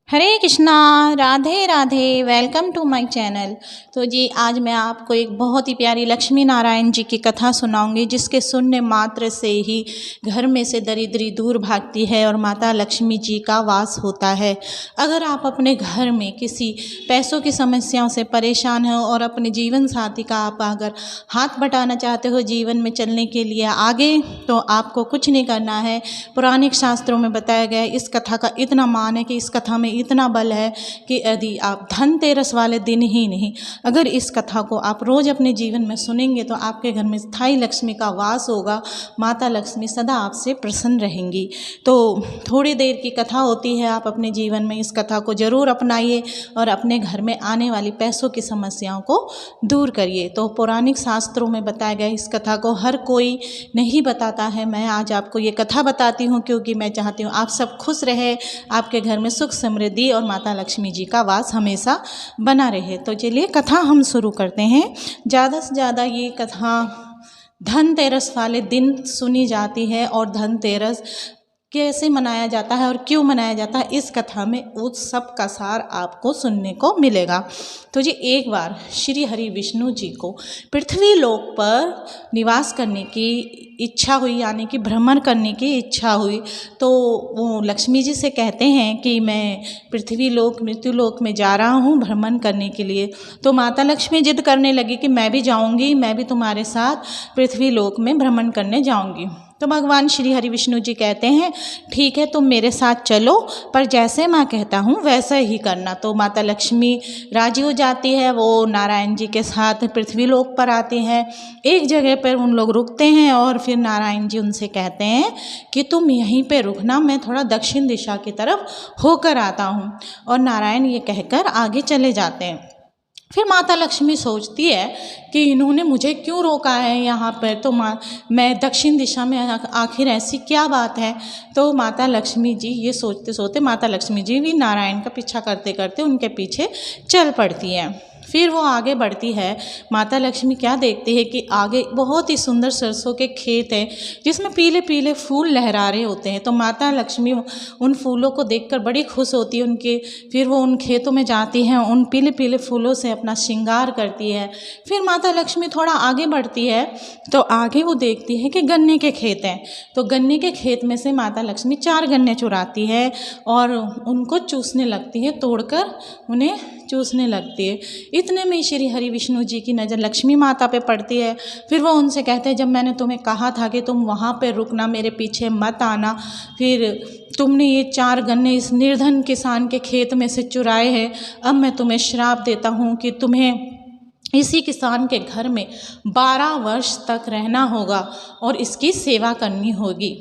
Hare Krishna, Radhe Radhe. Welcome to my channel. तो जी आज मैं आपको एक बहुत ही प्यारी लक्ष्मी नारायण जी की कथा सुनाऊंगी, जिसके सुनने मात्र से ही घर में से दरिद्री दूर भागती है और माता लक्ष्मी जी का वास होता है। अगर आप अपने घर में किसी पैसों की समस्याओं से परेशान हो और अपने जीवन साथी का आप अगर हाथ बटाना चाहते हो जीवन में चलने के लिए आगे, तो आपको कुछ नहीं करना है। पुराणिक शास्त्रों में बताया गया है, इस कथा का इतना मान है कि इस कथा में इतना बल है कि यदि आप धनतेरस वाले दिन ही नहीं, अगर इस कथा को आप रोज़ अपने जीवन में सुनेंगे तो आपके घर में स्थायी लक्ष्मी का वास होगा। माता लक्ष्मी सदा आपसे प्रसन्न रहेंगी। तो थोड़ी देर की कथा होती है, आप अपने जीवन में इस कथा को ज़रूर अपनाइए और अपने घर में आने वाली पैसों की समस्याओं को दूर करिए। तो पौराणिक शास्त्रों में बताया गया इस कथा को हर कोई नहीं बताता है। मैं आज आपको ये कथा बताती हूँ क्योंकि मैं चाहती हूँ आप सब खुश रहे, आपके घर में सुख समृद्धि और माता लक्ष्मी जी का वास हमेशा बना रहे। तो चलिए कथा हम शुरू करते हैं। ज़्यादा से ज़्यादा ये कथा धनतेरस वाले दिन सुनी जाती है और धनतेरस कैसे मनाया जाता है और क्यों मनाया जाता है, इस कथा में उस सब का सार आपको सुनने को मिलेगा। तो जी एक बार श्री हरि विष्णु जी को पृथ्वी लोक पर निवास करने की इच्छा हुई, यानी कि भ्रमण करने की इच्छा हुई। तो वो लक्ष्मी जी से कहते हैं कि मैं पृथ्वी लोक मृत्यु लोक में जा रहा हूँ भ्रमण करने के लिए। तो माता लक्ष्मी जिद करने लगी कि मैं भी जाऊँगी, मैं भी तुम्हारे साथ पृथ्वी लोक में भ्रमण करने जाऊँगी। तो भगवान श्री हरि विष्णु जी कहते हैं ठीक है, तुम मेरे साथ चलो, पर जैसे मैं कहता हूँ वैसा ही करना। तो माता लक्ष्मी राजी हो जाती है, वो नारायण जी के साथ पृथ्वी लोक पर आती हैं। एक जगह पर उन लोग रुकते हैं और फिर नारायण जी उनसे कहते हैं कि तुम यहीं पे रुकना, मैं थोड़ा दक्षिण दिशा की तरफ होकर आता हूँ। और नारायण ये कहकर आगे चले जाते हैं। फिर माता लक्ष्मी सोचती है कि इन्होंने मुझे क्यों रोका है यहाँ पर, तो मैं दक्षिण दिशा में आखिर ऐसी क्या बात है। तो माता लक्ष्मी जी ये सोचते सोचते माता लक्ष्मी जी भी नारायण का पीछा करते करते उनके पीछे चल पड़ती हैं। फिर वो आगे बढ़ती है। माता लक्ष्मी क्या देखती है कि आगे बहुत ही सुंदर सरसों के खेत हैं जिसमें पीले पीले फूल लहरा रहे होते हैं। तो माता लक्ष्मी उन फूलों को देखकर बड़ी खुश होती है उनके। फिर वो उन खेतों में जाती हैं, उन पीले पीले फूलों से अपना श्रृंगार करती है। फिर माता लक्ष्मी थोड़ा आगे बढ़ती है तो आगे वो देखती है कि गन्ने के खेत हैं। तो गन्ने के खेत में से माता लक्ष्मी 4 गन्ने चुराती है और उनको चूसने लगती है, तोड़कर उन्हें चूसने लगती है। इतने में श्री हरि विष्णु जी की नज़र लक्ष्मी माता पे पड़ती है। फिर वो उनसे कहते हैं जब मैंने तुम्हें कहा था कि तुम वहाँ पे रुकना, मेरे पीछे मत आना, फिर तुमने ये 4 गन्ने इस निर्धन किसान के खेत में से चुराए हैं। अब मैं तुम्हें श्राप देता हूँ कि तुम्हें इसी किसान के घर में 12 वर्ष तक रहना होगा और इसकी सेवा करनी होगी।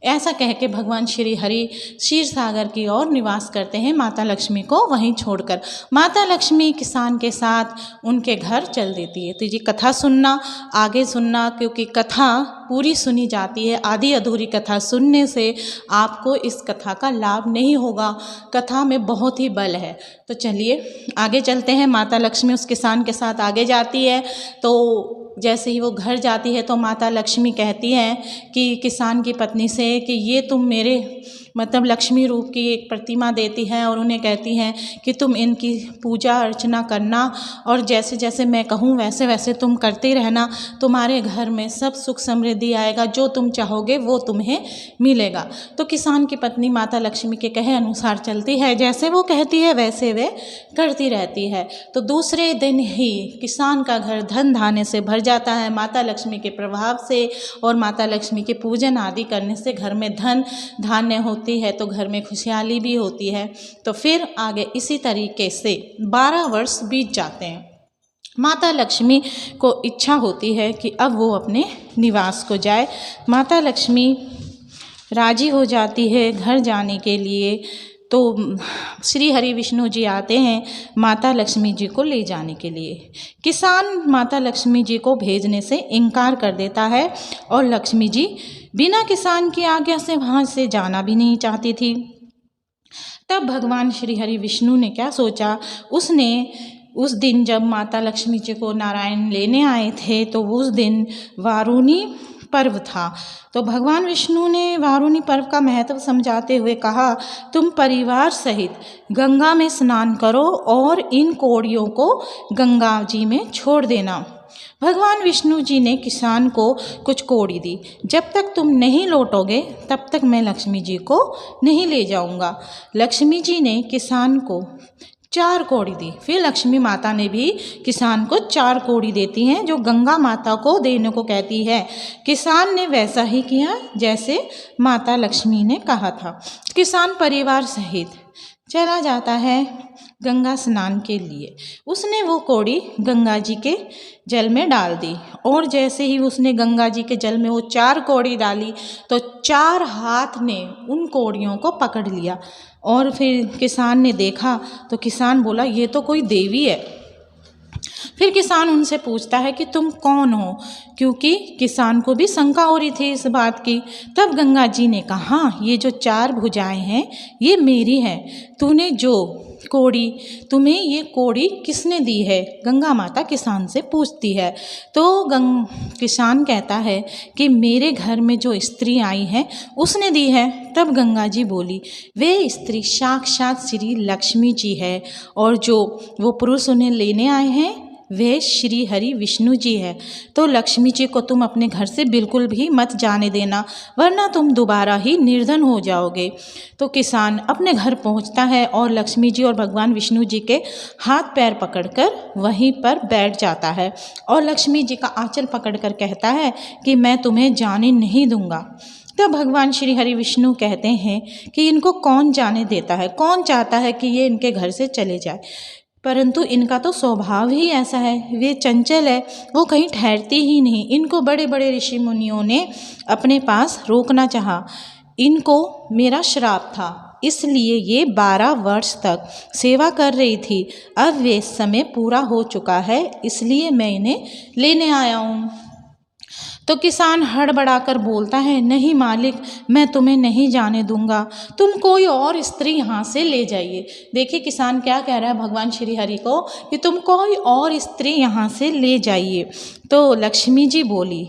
ऐसा कह के भगवान श्री हरि क्षीर सागर की ओर निवास करते हैं, माता लक्ष्मी को वहीं छोड़कर। माता लक्ष्मी किसान के साथ उनके घर चल देती है। तो ये कथा सुनना, आगे सुनना, क्योंकि कथा पूरी सुनी जाती है, आधी अधूरी कथा सुनने से आपको इस कथा का लाभ नहीं होगा। कथा में बहुत ही बल है। तो चलिए आगे चलते हैं। माता लक्ष्मी उस किसान के साथ आगे जाती है। तो जैसे ही वो घर जाती है तो माता लक्ष्मी कहती हैं कि किसान की पत्नी से कि ये तुम मेरे मतलब लक्ष्मी रूप की एक प्रतिमा देती हैं और उन्हें कहती हैं कि तुम इनकी पूजा अर्चना करना और जैसे जैसे मैं कहूँ वैसे वैसे तुम करते रहना, तुम्हारे घर में सब सुख समृद्धि आएगा, जो तुम चाहोगे वो तुम्हें मिलेगा। तो किसान की पत्नी माता लक्ष्मी के कहे अनुसार चलती है, जैसे वो कहती है वैसे वे करती रहती है। तो दूसरे दिन ही किसान का घर धन धान्य से भर जाता है। माता लक्ष्मी के प्रभाव से और माता लक्ष्मी के पूजन आदि करने से घर में धन धान्य होती है, तो घर में खुशहाली भी होती है। तो फिर आगे इसी तरीके से 12 वर्ष बीत जाते हैं। माता लक्ष्मी को इच्छा होती है कि अब वो अपने निवास को जाए। माता लक्ष्मी राजी हो जाती है घर जाने के लिए। तो श्री हरि विष्णु जी आते हैं माता लक्ष्मी जी को ले जाने के लिए। किसान माता लक्ष्मी जी को भेजने से इनकार कर देता है और लक्ष्मी जी बिना किसान की आज्ञा से वहाँ से जाना भी नहीं चाहती थी। तब भगवान श्री हरि विष्णु ने क्या सोचा, उसने उस दिन जब माता लक्ष्मी जी को नारायण लेने आए थे तो उस दिन वारुणी पर्व था। तो भगवान विष्णु ने वारुणी पर्व का महत्व समझाते हुए कहा, तुम परिवार सहित गंगा में स्नान करो और इन कौड़ियों को गंगा जी में छोड़ देना। भगवान विष्णु जी ने किसान को कुछ कौड़ी दी। जब तक तुम नहीं लौटोगे तब तक मैं लक्ष्मी जी को नहीं ले जाऊंगा। लक्ष्मी जी ने किसान को 4 कौड़ी दी। फिर लक्ष्मी माता ने भी किसान को 4 कौड़ी देती हैं, जो गंगा माता को देने को कहती है। किसान ने वैसा ही किया जैसे माता लक्ष्मी ने कहा था। किसान परिवार सहित चला जाता है गंगा स्नान के लिए। उसने वो कौड़ी गंगा जी के जल में डाल दी और जैसे ही उसने गंगा जी के जल में वो 4 कौड़ी डाली तो 4 हाथ ने उन कौड़ियों को पकड़ लिया। और फिर किसान ने देखा तो किसान बोला, ये तो कोई देवी है। फिर किसान उनसे पूछता है कि तुम कौन हो, क्योंकि किसान को भी शंका हो रही थी इस बात की। तब गंगा जी ने कहा, ये जो 4 भुजाएं हैं ये मेरी हैं। तूने जो कौड़ी, तुम्हें ये कौड़ी किसने दी है? गंगा माता किसान से पूछती है। तो किसान कहता है कि मेरे घर में जो स्त्री आई है उसने दी है। तब गंगा जी बोली, वे स्त्री साक्षात श्री लक्ष्मी जी है और जो वो पुरुष उन्हें लेने आए हैं वे श्री हरि विष्णु जी है। तो लक्ष्मी जी को तुम अपने घर से बिल्कुल भी मत जाने देना, वरना तुम दोबारा ही निर्धन हो जाओगे। तो किसान अपने घर पहुंचता है और लक्ष्मी जी और भगवान विष्णु जी के हाथ पैर पकड़कर वहीं पर बैठ जाता है और लक्ष्मी जी का आंचल पकड़कर कहता है कि मैं तुम्हें जाने नहीं दूंगा। तब भगवान श्री हरि विष्णु कहते हैं कि इनको कौन जाने देता है, कौन चाहता है कि ये इनके घर से चले जाए, परंतु इनका तो स्वभाव ही ऐसा है, वे चंचल है, वो कहीं ठहरती ही नहीं। इनको बड़े बड़े ऋषि मुनियों ने अपने पास रोकना चाहा। इनको मेरा श्राप था, इसलिए ये 12 वर्ष तक सेवा कर रही थी। अब वे समय पूरा हो चुका है, इसलिए मैं इन्हें लेने आया हूँ। तो किसान हड़बड़ाकर बोलता है, नहीं मालिक, मैं तुम्हें नहीं जाने दूंगा, तुम कोई और स्त्री यहाँ से ले जाइए। देखिए किसान क्या कह रहा है भगवान श्री हरि को कि तुम कोई और स्त्री यहाँ से ले जाइए। तो लक्ष्मी जी बोली,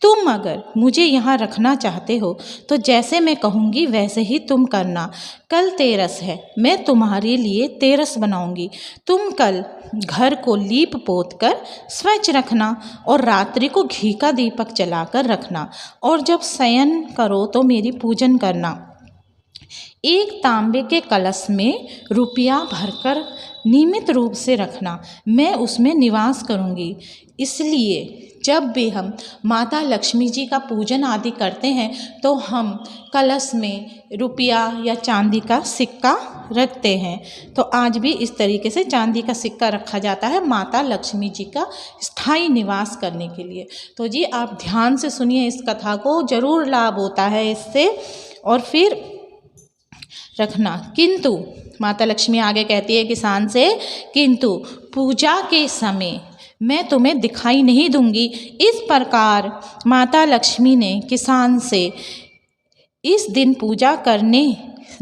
तुम अगर मुझे यहाँ रखना चाहते हो तो जैसे मैं कहूँगी वैसे ही तुम करना। कल तेरस है, मैं तुम्हारे लिए तेरस बनाऊँगी। तुम कल घर को लीप पोत कर स्वच्छ रखना और रात्रि को घी का दीपक जलाकर रखना और जब शयन करो तो मेरी पूजन करना। एक तांबे के कलश में रुपया भरकर नियमित रूप से रखना, मैं उसमें निवास करूँगी। इसलिए जब भी हम माता लक्ष्मी जी का पूजन आदि करते हैं तो हम कलश में रुपया या चांदी का सिक्का रखते हैं। तो आज भी इस तरीके से चांदी का सिक्का रखा जाता है माता लक्ष्मी जी का स्थायी निवास करने के लिए। तो जी आप ध्यान से सुनिए इस कथा को, ज़रूर लाभ होता है इससे। और फिर रखना, किंतु माता लक्ष्मी आगे कहती है किसान से, किंतु पूजा के समय मैं तुम्हें दिखाई नहीं दूंगी। इस प्रकार माता लक्ष्मी ने किसान से इस दिन पूजा करने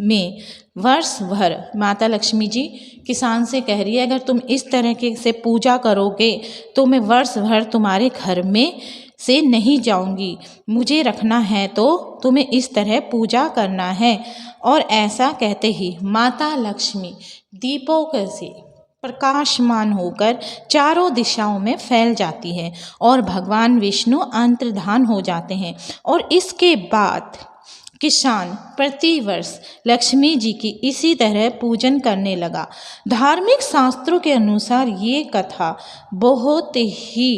में वर्ष भर, माता लक्ष्मी जी किसान से कह रही है अगर तुम इस तरह के से पूजा करोगे तो मैं वर्ष भर तुम्हारे घर में से नहीं जाऊंगी। मुझे रखना है तो तुम्हें इस तरह पूजा करना है। और ऐसा कहते ही माता लक्ष्मी दीपों से प्रकाशमान होकर चारों दिशाओं में फैल जाती है और भगवान विष्णु अंतर्धान हो जाते हैं। और इसके बाद किसान प्रतिवर्ष लक्ष्मी जी की इसी तरह पूजन करने लगा। धार्मिक शास्त्रों के अनुसार ये कथा बहुत ही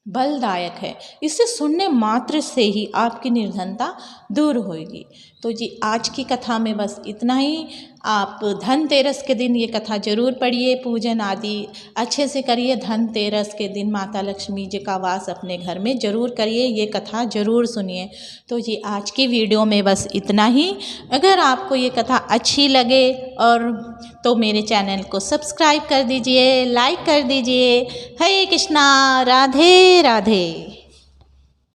बलदायक है, इसे सुनने मात्र से ही आपकी निर्धनता दूर होगी। तो जी आज की कथा में बस इतना ही। आप धनतेरस के दिन ये कथा जरूर पढ़िए, पूजन आदि अच्छे से करिए। धनतेरस के दिन माता लक्ष्मी जी का वास अपने घर में ज़रूर करिए, ये कथा ज़रूर सुनिए। तो जी आज की वीडियो में बस इतना ही। अगर आपको ये कथा अच्छी लगे और तो मेरे चैनल को सब्सक्राइब कर दीजिए, लाइक कर दीजिए। हरे कृष्णा, राधे राधे।